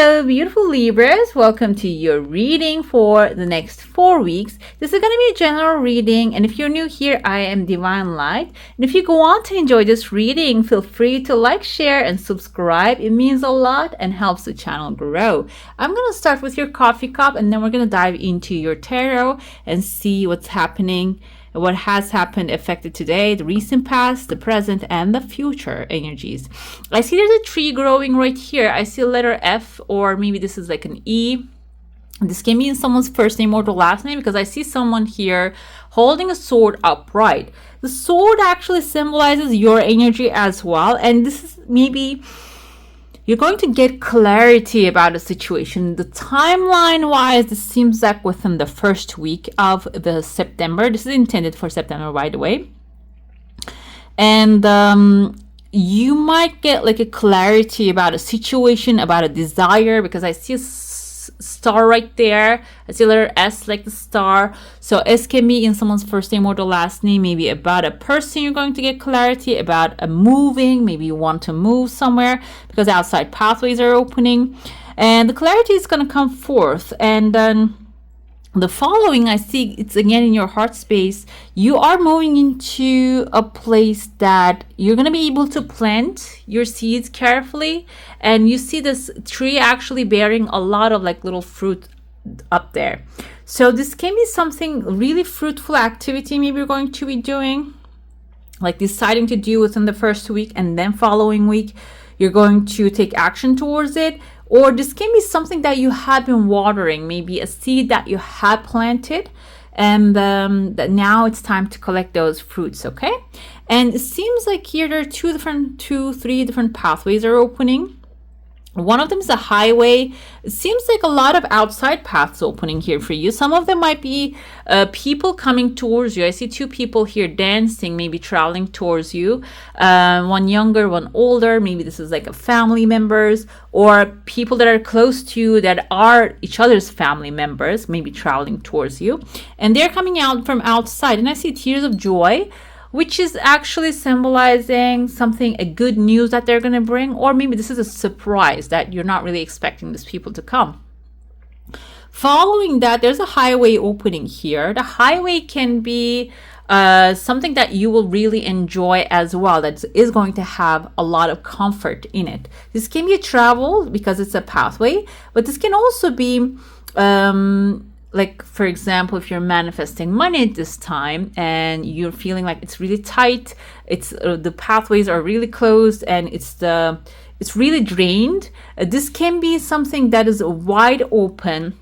Hello, beautiful Libras. Welcome to your reading for the next 4 weeks. This is going to be a general reading, and if you're new here, I am Divine Light. And if you go on to enjoy this reading, feel free to like, share, and subscribe. It means a lot and helps the channel grow. I'm going to start with your coffee cup, and then we're going to dive into your tarot and see what's happening, what has happened, affected today, the recent past, the present, and the future energies. I see there's a tree growing right here. I see a letter F, or maybe this is like an E. This can be in someone's first name or the last name, because I see someone here holding a sword upright. The sword actually symbolizes your energy as well, and this is maybe you're going to get clarity about a situation. The timeline-wise, this seems like within the first week of the September. This is intended for September, by the way. And you might get like a clarity about a situation, about a desire, because I see a star right there. I see a letter S like the star. So S can be in someone's first name or the last name, maybe about a person you're going to get clarity about, a moving, maybe you want to move somewhere because outside pathways are opening, and the clarity is going to come forth. And then the following, I see it's again in your heart space. You are moving into a place that you're going to be able to plant your seeds carefully. And you see this tree actually bearing a lot of like little fruit up there. So this can be something really fruitful activity maybe you're going to be doing, like deciding to do within the first week, and then following week you're going to take action towards it. Or this can be something that you have been watering, maybe a seed that you had planted, and that now it's time to collect those fruits, okay? And it seems like here there are three different pathways are opening. One of them is a highway. It seems like a lot of outside paths opening here for you. Some of them might be people coming towards you. I see two people here dancing, maybe traveling towards you. One younger, one older. Maybe this is like a family members, or people that are close to you that are each other's family members, maybe traveling towards you. And they're coming out from outside. And I see tears of joy, which is actually symbolizing something, a good news that they're going to bring, or maybe this is a surprise that you're not really expecting these people to come. Following that, there's a highway opening here. The highway can be something that you will really enjoy as well, that is going to have a lot of comfort in it. This can be a travel because it's a pathway, but this can also be like, for example, if you're manifesting money at this time and you're feeling like it's really tight, it's the pathways are really closed, and it's really drained. This can be something that is wide open,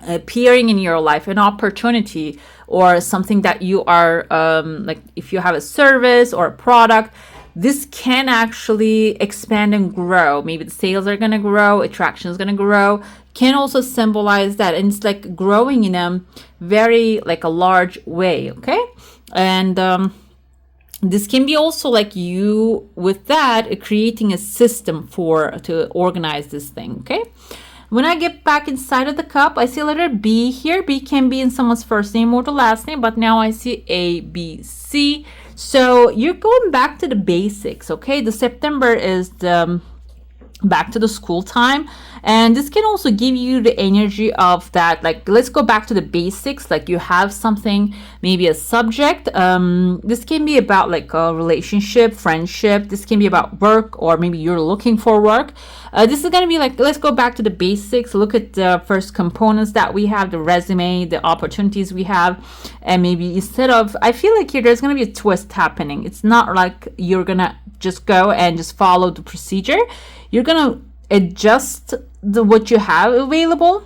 appearing in your life, an opportunity, or something that you are like, if you have a service or a product, this can actually expand and grow. Maybe the sales are going to grow, attraction is going to grow. Can also symbolize that, and it's like growing in a very like a large way, okay? And this can be also like you with that creating a system to organize this thing, okay? When I get back inside of the cup, I see a letter B here. B can be in someone's first name or the last name, but now I see A, B, C. So you're going back to the basics, okay? The September is the back to the school time, and this can also give you the energy of that, like, let's go back to the basics. Like, you have something, maybe a subject. This can be about like a relationship, friendship. This can be about work, or maybe you're looking for work. This is going to be like, let's go back to the basics, look at the first components that we have, the resume, the opportunities we have. And maybe instead of, I feel like here there's going to be a twist happening. It's not like you're going to just go and just follow the procedure. You're going to adjust what you have available.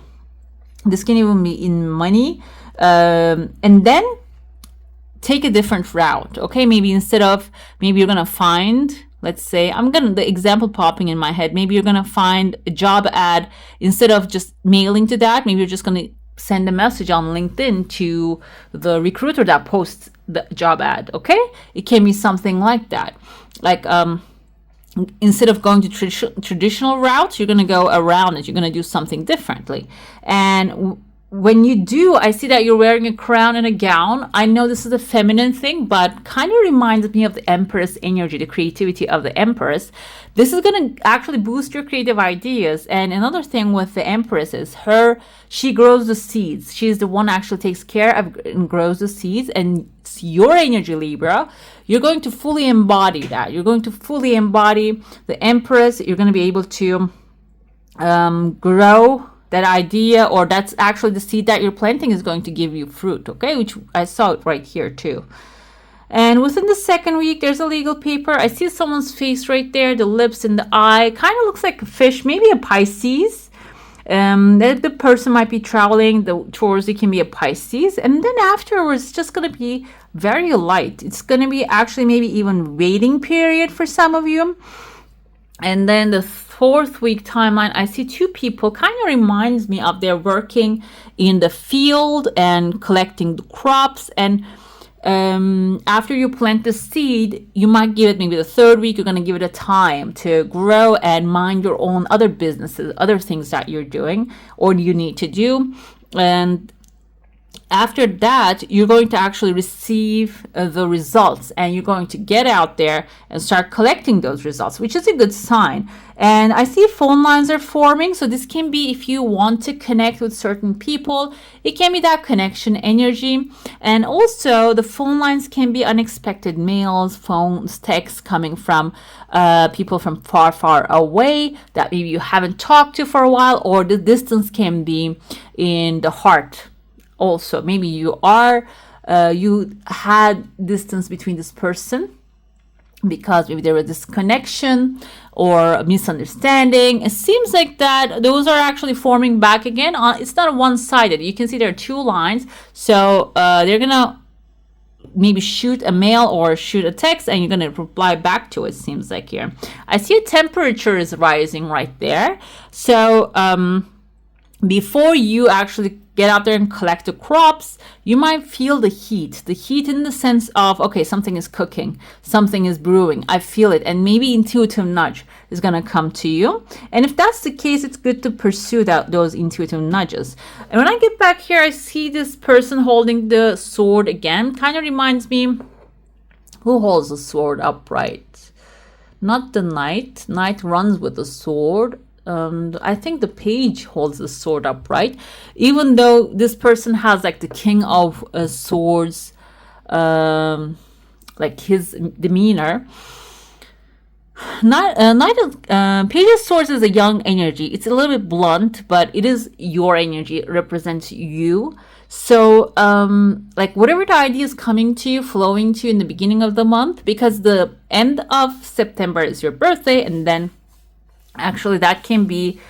This can even be in money. And then take a different route. Okay, maybe instead of, maybe you're going to find, let's say, the example popping in my head. Maybe you're going to find a job ad. Instead of just mailing to that, maybe you're just going to send a message on LinkedIn to the recruiter that posts the job ad. Okay, it can be something like that. Like, instead of going to traditional routes, you're going to go around it. You're going to do something differently. And when you do, I see that you're wearing a crown and a gown. I know this is a feminine thing, but kind of reminds me of the Empress energy, the creativity of the Empress. This is going to actually boost your creative ideas. And another thing with the Empress is she grows the seeds. She's the one actually takes care of and grows the seeds. And it's your energy, Libra. You're going to fully embody that. You're going to fully embody the Empress. You're going to be able to grow that idea, or that's actually the seed that you're planting is going to give you fruit, okay? Which I saw it right here too. And within the second week, there's a legal paper. I see someone's face right there, the lips and the eye. Kind of looks like a fish, maybe a Pisces. The person might be traveling towards, it can be a Pisces. And then afterwards, it's just going to be very light. It's going to be actually maybe even waiting period for some of you. And then the fourth week timeline, I see two people, kind of reminds me of they're working in the field and collecting the crops. And after you plant the seed, you might give it maybe the third week, you're going to give it a time to grow and mind your own other businesses, other things that you're doing or you need to do. And after that, you're going to actually receive the results, and you're going to get out there and start collecting those results, which is a good sign. And I see phone lines are forming. So this can be if you want to connect with certain people, it can be that connection energy. And also the phone lines can be unexpected mails, phones, texts coming from people from far, far away that maybe you haven't talked to for a while, or the distance can be in the heart. Also, maybe you had distance between this person because maybe there was disconnection or a misunderstanding. It seems like that those are actually forming back again. It's not one-sided. You can see there are two lines. So they're going to maybe shoot a mail or shoot a text, and you're going to reply back to it, seems like here. I see a temperature is rising right there. So before you actually get out there and collect the crops, you might feel the heat in the sense of, okay, something is cooking, something is brewing, I feel it, and maybe intuitive nudge is going to come to you. And if that's the case, it's good to pursue those intuitive nudges. And when I get back here, I see this person holding the sword again. Kind of reminds me, who holds the sword upright? Not the knight. Knight runs with the sword. I think the page holds the sword upright, even though this person has like the king of swords, like his demeanor. Page of Swords is a young energy. It's a little bit blunt, but it is your energy. It represents you. So, like whatever the idea is coming to you, flowing to you in the beginning of the month, because the end of September is your birthday, and then actually that can be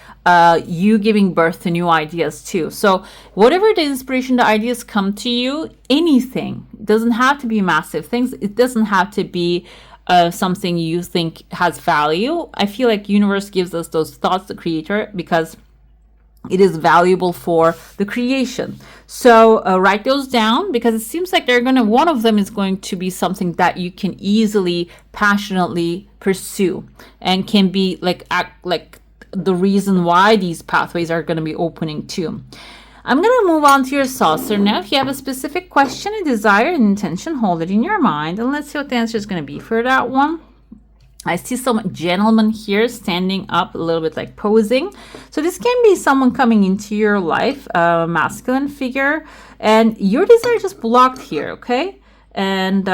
you giving birth to new ideas too. So whatever the inspiration, the ideas come to you, anything, it doesn't have to be massive things. It doesn't have to be something you think has value. I feel like universe gives us those thoughts, the creator, because it is valuable for the creation. So write those down, because it seems like one of them is going to be something that you can easily, passionately pursue, and can be like the reason why these pathways are going to be opening too. I'm going to move on to your saucer now. If you have a specific question, a desire, an intention, hold it in your mind, and let's see what the answer is going to be for that one. I see some gentleman here standing up, a little bit like posing. So this can be someone coming into your life, a masculine figure, and your desire just blocked here, okay? And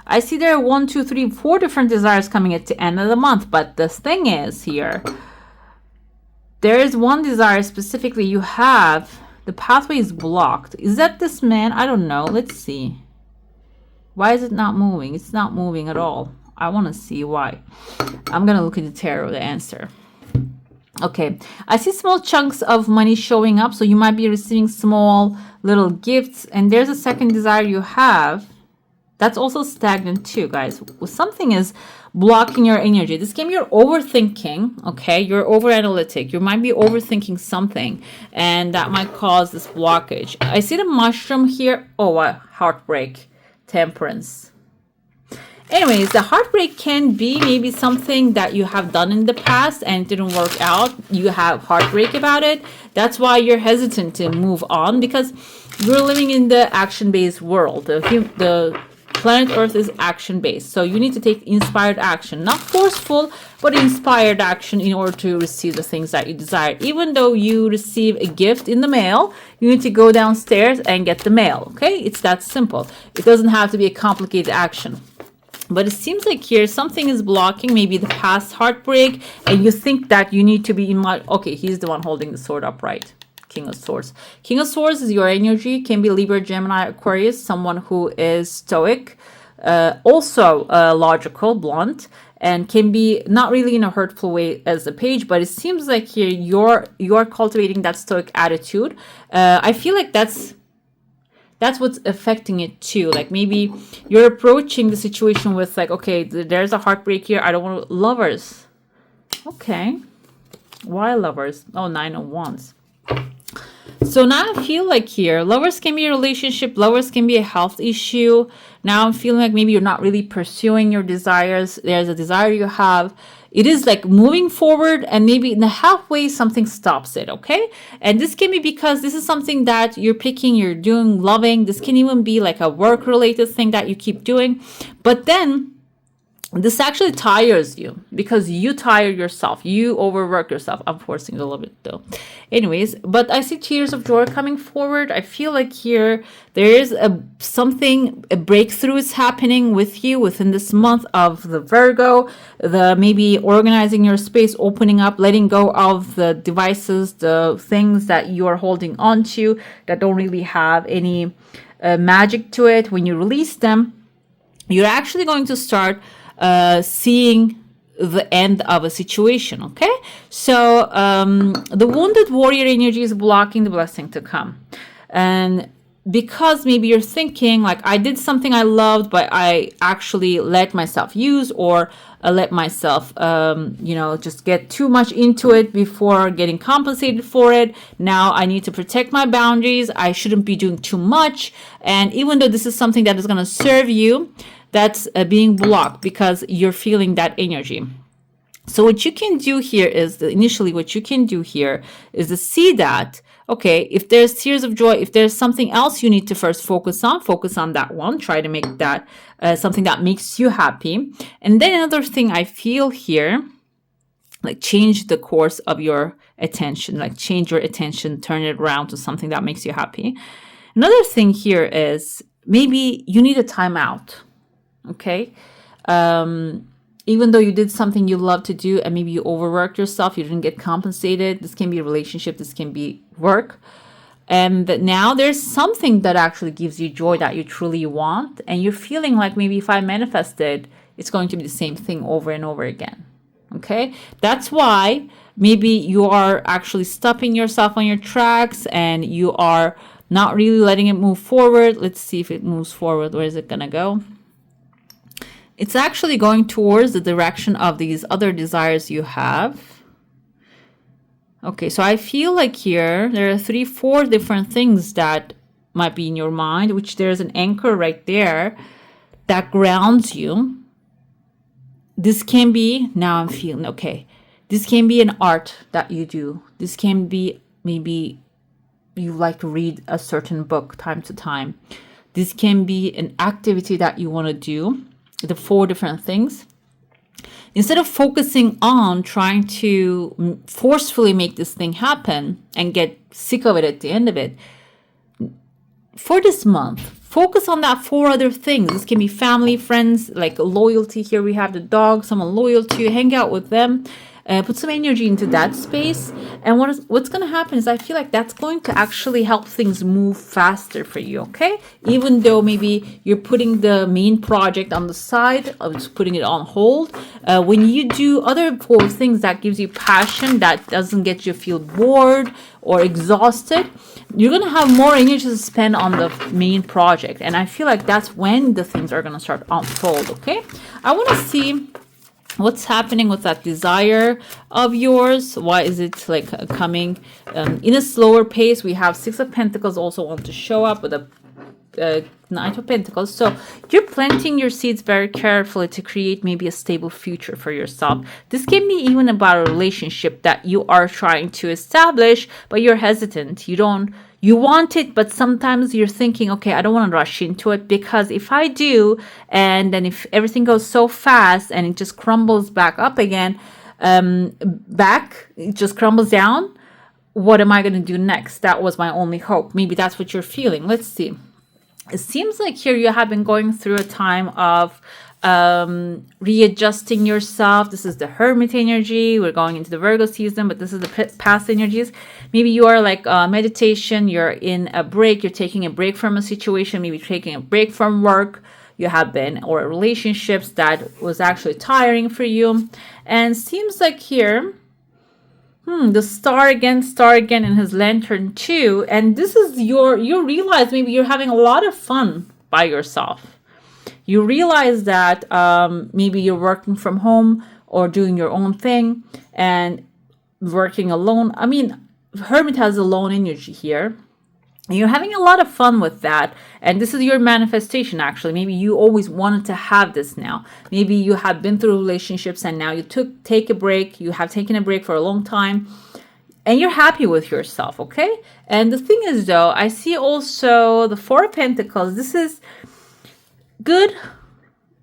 I see there are 1, 2, 3, 4 different desires coming at the end of the month. But the thing is here, there is one desire specifically you have. The pathway is blocked. Is that this man? I don't know. Let's see. Why is it not moving? It's not moving at all. I want to see why. I'm going to look at the tarot, the answer. Okay. I see small chunks of money showing up. So you might be receiving small little gifts. And there's a second desire you have. That's also stagnant too, guys. Something is blocking your energy. This can be you're overthinking, okay? You're over-analytic. You might be overthinking something, and that might cause this blockage. I see the mushroom here. Oh, heartbreak, temperance. Anyways, the heartbreak can be maybe something that you have done in the past and it didn't work out. You have heartbreak about it. That's why you're hesitant to move on, because you're living in the action-based world. The planet Earth is action-based. So you need to take inspired action, not forceful, but inspired action in order to receive the things that you desire. Even though you receive a gift in the mail, you need to go downstairs and get the mail. Okay? It's that simple. It doesn't have to be a complicated action. But it seems like here something is blocking, maybe the past heartbreak, and you think that you need to be in my... Okay, he's the one holding the sword upright. King of Swords. King of Swords is your energy. Can be Libra, Gemini, Aquarius. Someone who is stoic, also logical, blunt, and can be not really in a hurtful way as a page, but it seems like here you're cultivating that stoic attitude. I feel like that's what's affecting it too. Like maybe you're approaching the situation with like, okay, there's a heartbreak here. I don't want to... Lovers. Okay. Why lovers? Oh, 9 of Wands. So now I feel like here, lovers can be a relationship, lovers can be a health issue. Now I'm feeling like maybe you're not really pursuing your desires. There's a desire you have. It is like moving forward, and maybe in the halfway something stops it, okay? And this can be because this is something that you're picking, you're doing, loving. This can even be like a work-related thing that you keep doing. But then this actually tires you because you tire yourself. You overwork yourself. I'm forcing it a little bit though. Anyways, but I see tears of joy coming forward. I feel like here there is a breakthrough is happening with you within this month of the Virgo. The maybe organizing your space, opening up, letting go of the devices, the things that you are holding on to that don't really have any magic to it. When you release them, you're actually going to start seeing the end of a situation. Okay, so the wounded warrior energy is blocking the blessing to come, and because maybe you're thinking like, I did something I loved, but I actually let myself use, or let myself just get too much into it before getting compensated for it. Now I need to protect my boundaries. I shouldn't be doing too much, and even though this is something that is going to serve you, that's being blocked because you're feeling that energy. So what you can do here is what you can do here is to see that, okay, if there's tears of joy, if there's something else you need to first focus on that one. Try to make that something that makes you happy. And then another thing I feel here, like change the course of your attention, like change your attention, turn it around to something that makes you happy. Another thing here is maybe you need a timeout. Okay, even though you did something you love to do and maybe you overworked yourself, you didn't get compensated. This can be a relationship, this can be work, and now there's something that actually gives you joy that you truly want, and you're feeling like, maybe if I manifested, it's going to be the same thing over and over again. Okay, that's why maybe you are actually stopping yourself on your tracks and you are not really letting it move forward. Let's see if it moves forward. Where is it gonna go? It's actually going towards the direction of these other desires you have. Okay, so I feel like here there are 3-4 different things that might be in your mind, which there's an anchor right there that grounds you. This can be, now I'm feeling, okay, this can be an art that you do. This can be, maybe you like to read a certain book time to time. This can be an activity that you want to do. The 4 different things. Instead of focusing on trying to forcefully make this thing happen and get sick of it at the end of it, for this month, focus on that 4 other things. This can be family, friends, like loyalty. Here we have the dog, someone loyal to you, hang out with them. Put some energy into that space, and what's going to happen is I feel like that's going to actually help things move faster for you. Okay, even though maybe you're putting the main project on the side, or just putting it on hold, when you do other 4 things that gives you passion, that doesn't get you feel bored or exhausted, you're going to have more energy to spend on the main project, and I feel like that's when the things are going to start unfold. Okay, I want to see what's happening with that desire of yours. Why is it like coming in a slower pace? We have 6 of Pentacles also want to show up with a Knight of Pentacles. So you're planting your seeds very carefully to create maybe a stable future for yourself. This can be even about a relationship that you are trying to establish, but you're hesitant. You want it, but sometimes you're thinking, okay, I don't want to rush into it, because if I do, and then if everything goes so fast and it just crumbles back up again, it just crumbles down, what am I going to do next? That was my only hope. Maybe that's what you're feeling. Let's see. It seems like here you have been going through a time of readjusting yourself. This is the Hermit energy. We're going into the Virgo season, but this is the past energies. Maybe you are like meditation. You're in a break. You're taking a break from a situation. Maybe taking a break from work. You have been, or relationships that was actually tiring for you. And seems like here, the star again in his lantern too. And this is you realize maybe you're having a lot of fun by yourself. You realize that maybe you're working from home or doing your own thing and working alone. I mean, Hermit has a lone energy here. And you're having a lot of fun with that. And this is your manifestation, actually. Maybe you always wanted to have this now. Maybe you have been through relationships and now you take a break. You have taken a break for a long time. And you're happy with yourself, okay? And the thing is, though, I see also the Four of Pentacles. This is good.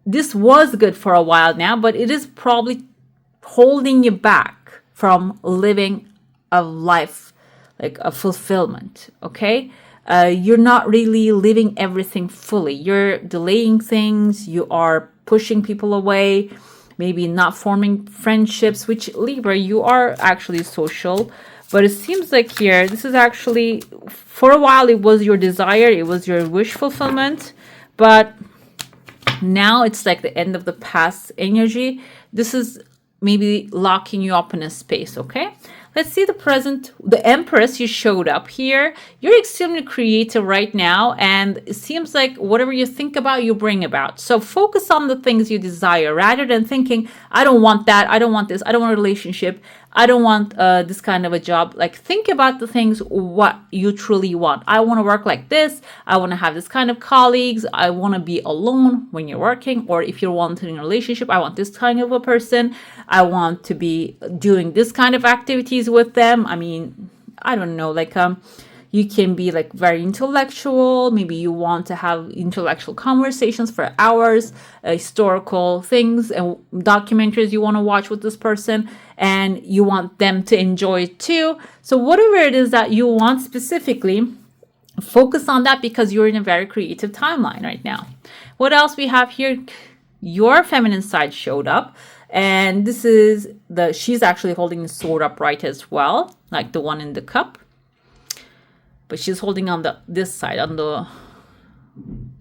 This was good for a while now, but it is probably holding you back from living a life like a fulfillment, okay? You're not really living everything fully. You're delaying things. You are pushing people away, maybe not forming friendships, which Libra, you are actually social. But it seems like here, this is actually, for a while, it was your desire. It was your wish fulfillment. But now it's like the end of the past energy. This is maybe locking you up in a space, okay? Let's see the present. The Empress, you showed up here. You're extremely creative right now. And it seems like whatever you think about, you bring about. So focus on the things you desire rather than thinking, I don't want that. I don't want this. I don't want a relationship. I don't want this kind of a job. Like, think about the things, what you truly want. I want to work like this. I want to have this kind of colleagues. I want to be alone when you're working. Or if you're wanting a relationship, I want this kind of a person. I want to be doing this kind of activities with them. I mean, I don't know, like you can be like very intellectual. Maybe you want to have intellectual conversations for hours, historical things and documentaries you want to watch with this person, and you want them to enjoy it too. So whatever it is that you want specifically, focus on that, because you're in a very creative timeline right now. What else we have here? Your feminine side showed up. And this is she's actually holding the sword upright as well, like the one in the cup. But she's holding on this side, on the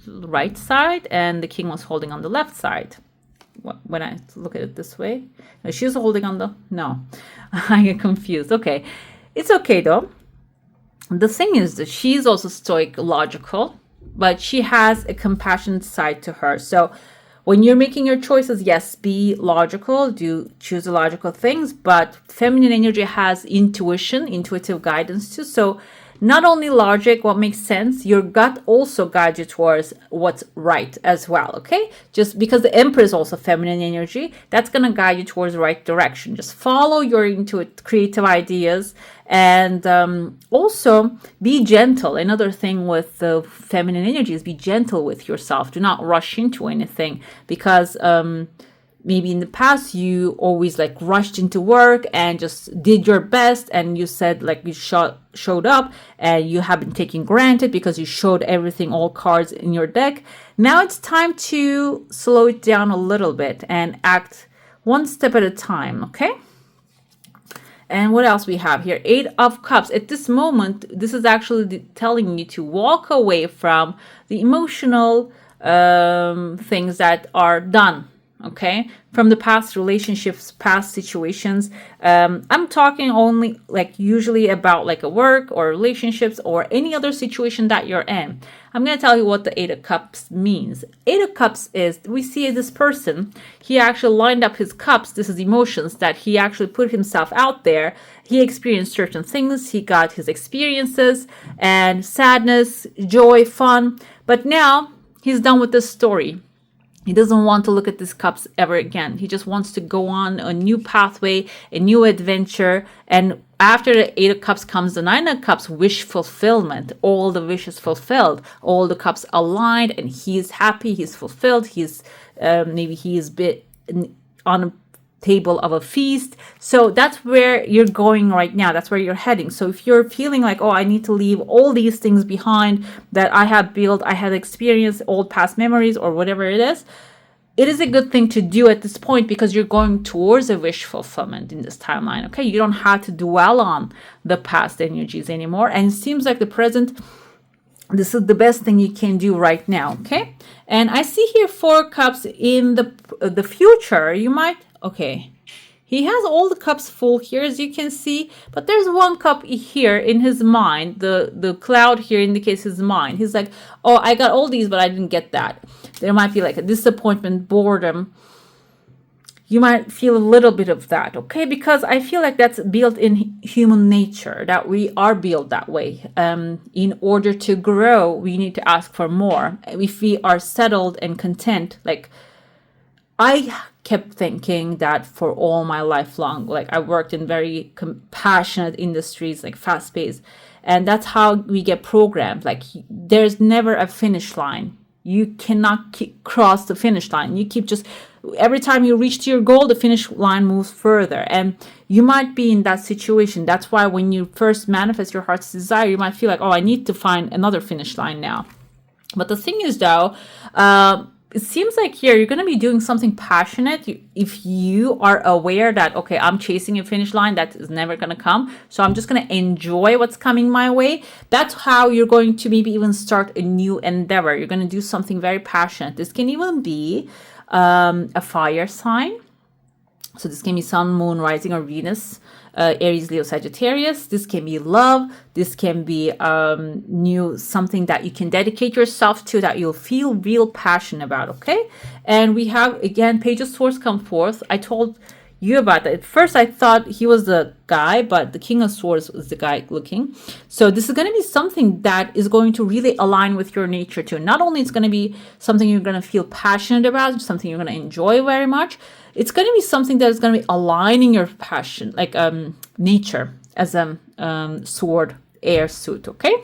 right side, and the king was holding on the left side. When I look at it this way, no, she's holding on no, I get confused. Okay, it's okay though. The thing is that she's also stoic, logical, but she has a compassionate side to her. So when you're making your choices, yes, be logical, choose the logical things, but feminine energy has intuitive guidance too. So not only logic, what makes sense, your gut also guides you towards what's right as well, okay? Just because the Emperor is also feminine energy, that's going to guide you towards the right direction. Just follow your creative ideas, and also be gentle. Another thing with the feminine energy is be gentle with yourself. Do not rush into anything, because maybe in the past you always like rushed into work and just did your best, and you said like you showed up and you have been taken granted because you showed everything, all cards in your deck. Now it's time to slow it down a little bit and act one step at a time, okay? And what else we have here? Eight of Cups. At this moment, this is actually telling you to walk away from the emotional things that are done, okay? From the past relationships, past situations. I'm talking only like usually about like a work or relationships or any other situation that you're in. I'm going to tell you what the Eight of Cups means. Eight of Cups is, we see this person, he actually lined up his cups. This is emotions that he actually put himself out there. He experienced certain things. He got his experiences and sadness, joy, fun. But now he's done with this story. He doesn't want to look at these cups ever again. He just wants to go on a new pathway, a new adventure. And after the 8 of Cups comes the 9 of Cups, wish fulfillment. All the wishes fulfilled, all the cups aligned, and he's happy, he's fulfilled. He's maybe he is bit on a table of a feast. So that's where you're going right now. That's where you're heading. So if you're feeling like, oh, I need to leave all these things behind that I have built, I have experienced, old past memories or whatever it is a good thing to do at this point, because you're going towards a wish fulfillment in this timeline. Okay, you don't have to dwell on the past energies anymore, and it seems like the present, this is the best thing you can do right now. Okay, and I see here 4 cups in the future. You might, okay, he has all the cups full here, as you can see, but there's 1 cup here in his mind. The cloud here indicates his mind. He's like, oh, I got all these, but I didn't get that. There might be like a disappointment, boredom. You might feel a little bit of that, okay? Because I feel like that's built in human nature, that we are built that way. In order to grow, we need to ask for more. If we are settled and content, like I kept thinking that for all my life long, like I worked in very compassionate industries, like fast paced, and that's how we get programmed. Like there's never a finish line. You cannot cross the finish line. You keep just, every time you reach to your goal, the finish line moves further. And you might be in that situation. That's why when you first manifest your heart's desire, you might feel like, oh, I need to find another finish line now. But the thing is, though, it seems like here you're going to be doing something passionate. If you are aware that, okay, I'm chasing a finish line that is never going to come, so I'm just going to enjoy what's coming my way. That's how you're going to maybe even start a new endeavor. You're going to do something very passionate. This can even be a fire sign. So this can be Sun, Moon, Rising, or Venus, Aries, Leo, Sagittarius. This can be love. This can be something that you can dedicate yourself to, that you'll feel real passion about, okay? And we have, again, Page of Swords come forth. I told you about that. At first, I thought he was the guy, but the King of Swords was the guy looking. So this is going to be something that is going to really align with your nature too. Not only it's going to be something you're going to feel passionate about, something you're going to enjoy very much, it's going to be something that is going to be aligning your passion, like nature, as a sword air suit, okay?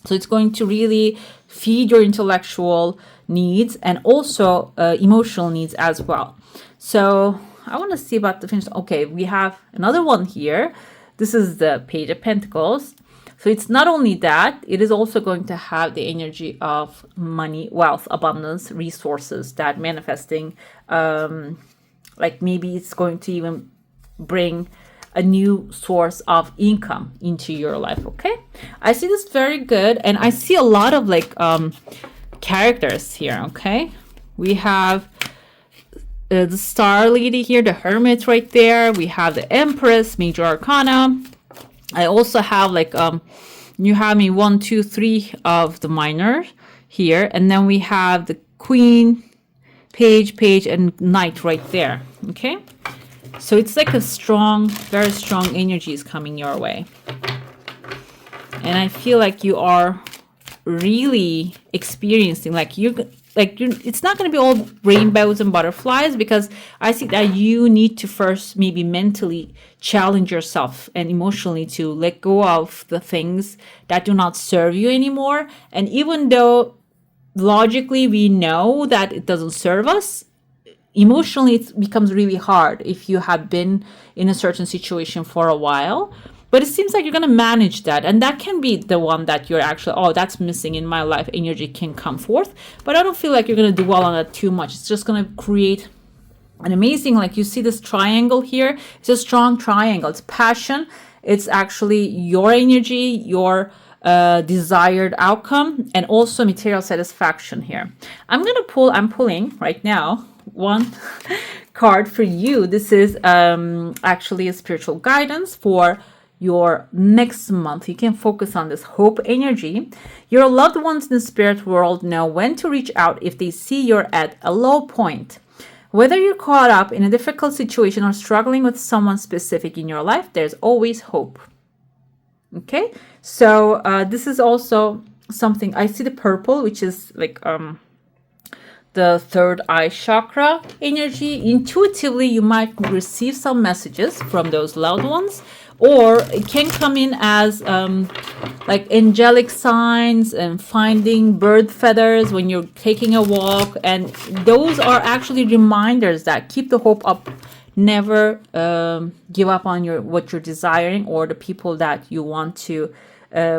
So it's going to really feed your intellectual needs and also emotional needs as well. So I want to see about the finish. Okay, we have another one here. This is the Page of Pentacles. So it's not only that, it is also going to have the energy of money, wealth, abundance, resources, that manifesting, like maybe it's going to even bring a new source of income into your life, okay? I see this very good, and I see a lot of like characters here, okay? We have the Star Lady here, the Hermit right there. We have the Empress, Major Arcana. I also have like, you have me 1, 2, 3 of the Minor here, and then we have the Queen, Page, and Knight right there, okay? So it's like a strong, very strong energy is coming your way. And I feel like you are really experiencing, it's not going to be all rainbows and butterflies, because I see that you need to first maybe mentally challenge yourself and emotionally to let go of the things that do not serve you anymore. And even though logically we know that it doesn't serve us, emotionally it becomes really hard if you have been in a certain situation for a while. But it seems like you're going to manage that. And that can be the one that you're actually, oh, that's missing in my life. Energy can come forth. But I don't feel like you're going to dwell on it too much. It's just going to create an amazing, like you see this triangle here. It's a strong triangle. It's passion. It's actually your energy, your desired outcome, and also material satisfaction here. I'm pulling right now one card for you. This is actually a spiritual guidance for your next month. You can focus on this hope energy. Your loved ones in the spirit world know when to reach out if they see you're at a low point. Whether you're caught up in a difficult situation or struggling with someone specific in your life, there's always hope. Okay, so this is also something. I see the purple, which is like the third eye chakra energy. Intuitively, you might receive some messages from those loved ones, or it can come in as like angelic signs and finding bird feathers when you're taking a walk. And those are actually reminders that keep the hope up. Never give up on what you're desiring or the people that you want to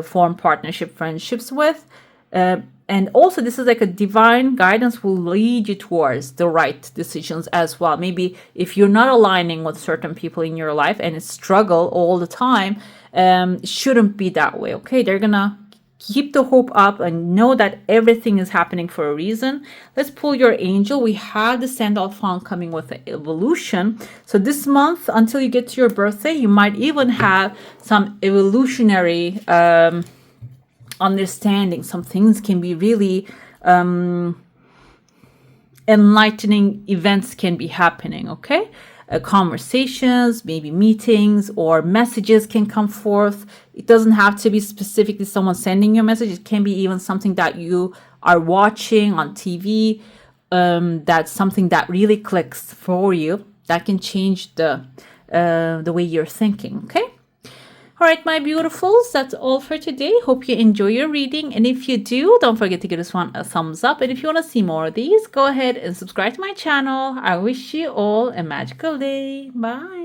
form partnership friendships with. And also, this is like a divine guidance will lead you towards the right decisions as well. Maybe if you're not aligning with certain people in your life and it's struggle all the time, it shouldn't be that way, okay? They're gonna keep the hope up and know that everything is happening for a reason. Let's pull your angel. We have the Sandalphon coming with the evolution. So this month, until you get to your birthday, you might even have some evolutionary understanding. Some things can be really enlightening events can be happening, okay? Conversations, maybe meetings or messages can come forth. It doesn't have to be specifically someone sending you a message. It can be even something that you are watching on TV. That's something that really clicks for you. That can change the way you're thinking, okay? All right, my beautifuls, that's all for today. Hope you enjoy your reading. And if you do, don't forget to give this one a thumbs up. And if you want to see more of these, go ahead and subscribe to my channel. I wish you all a magical day. Bye.